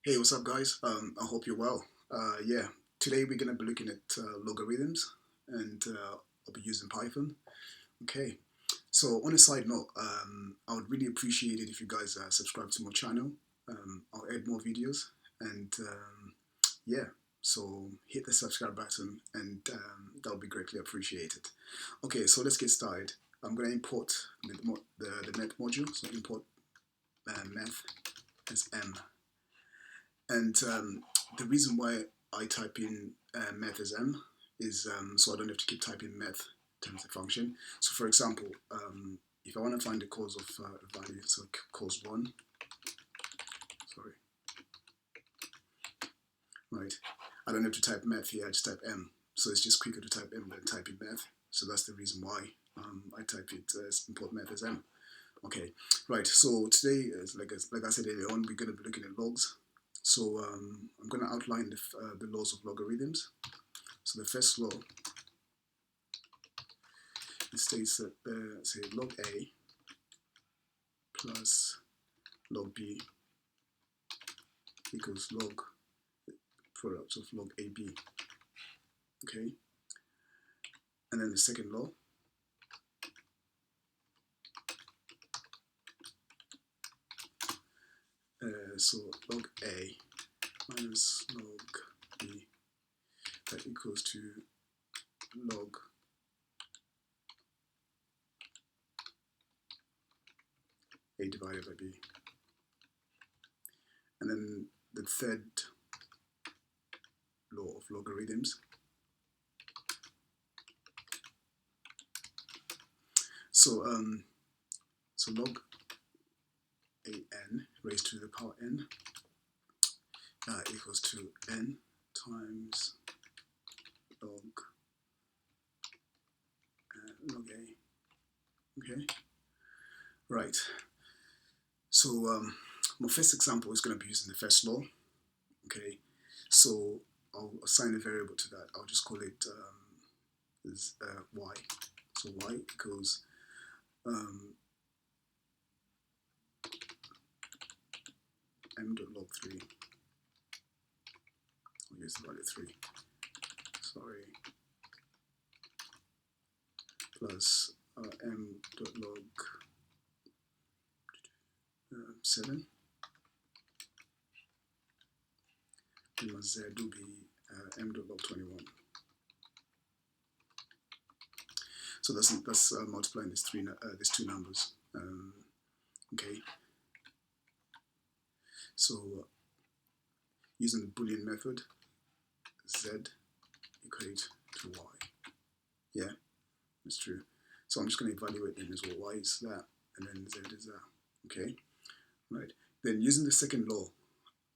Hey, what's up, guys? I hope you're well. Yeah, today we're gonna be looking at logarithms, and I'll be using Python. Okay. So on a side note, I would really appreciate it if you guys subscribe to my channel. I'll add more videos, and yeah, so hit the subscribe button, and that'll be greatly appreciated. Okay, so let's get started. I'm gonna import the math module. So import math as m. And the reason why I type in math as m is so I don't have to keep typing math times the function. So for example, if I want to find the cause of a value, so cause 1, sorry, right, I don't have to type math here, I just type m. So it's just quicker to type m than type in math. So that's the reason why I type it as import math as m. Okay, right, so today, like I said earlier on, we're going to be looking at logs. So I'm going to outline the laws of logarithms. So the first law, it states that say log a plus log b equals log product of log ab. Okay, and then the second law, so log a minus log b, that equals to log a divided by b. And then the third law of logarithms. So so log an raised to the power n equals to n times log log a. Okay, right. So my first example is going to be using the first law. Okay, so I'll assign a variable to that. I'll just call it y. So y equals m dot log 3. I'll use the value 3. Sorry. Plus m dot log 7. And my z will be m dot log 21. So that's multiplying these two numbers. Okay. So using the Boolean method, z equate to y. Yeah, that's true. So I'm just going to evaluate them as well. Y is that, and then z is that. Okay, right. Then using the second law,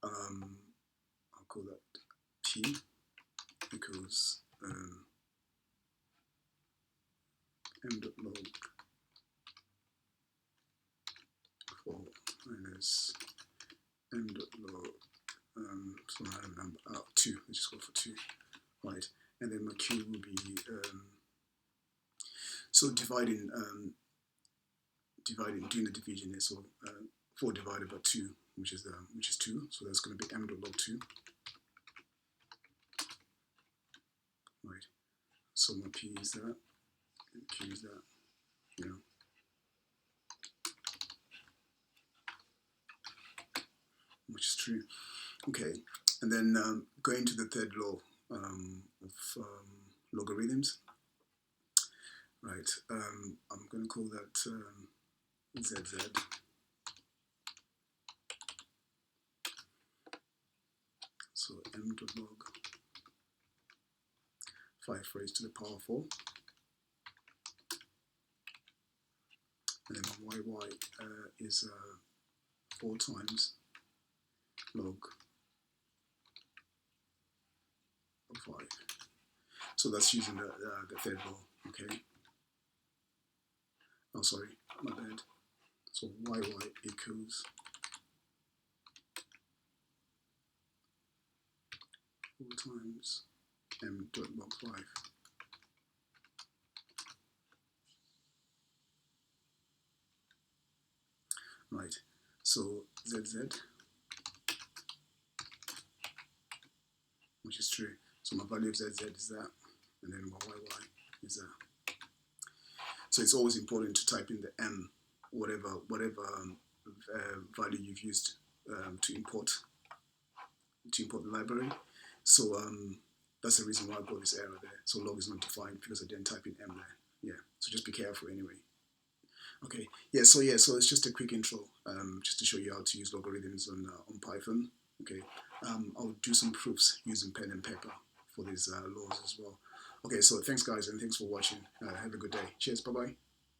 I'll call that p equals m dot log 4 minus m dot log so I remember 2. Let's just go for 2. Right, and then my q will be so dividing doing the division here. So 4 divided by 2, which is 2. So that's going to be m dot log 2. Right. So my p is that, and q is that. You know. Which is true. Okay, and then going to the third law of logarithms. Right, I'm going to call that ZZ. So m dot log 5 raised to the power 4. And then my yy is 4 times log of 5. So that's using the third law, okay? Oh, sorry, my bad. So yy equals 4 times m dot log 5. Right, so zz which is true. So my value of z is that, and then my yy is that. So it's always important to type in the m, whatever value you've used to import the library. So that's the reason why I got this error there. So log is not defined because I didn't type in m there. Yeah, so just be careful anyway. Okay, so it's just a quick intro, just to show you how to use logarithms on Python. Okay, I'll do some proofs using pen and paper for these laws as well. Okay, so thanks guys, and thanks for watching. Have a good day. Cheers, bye bye.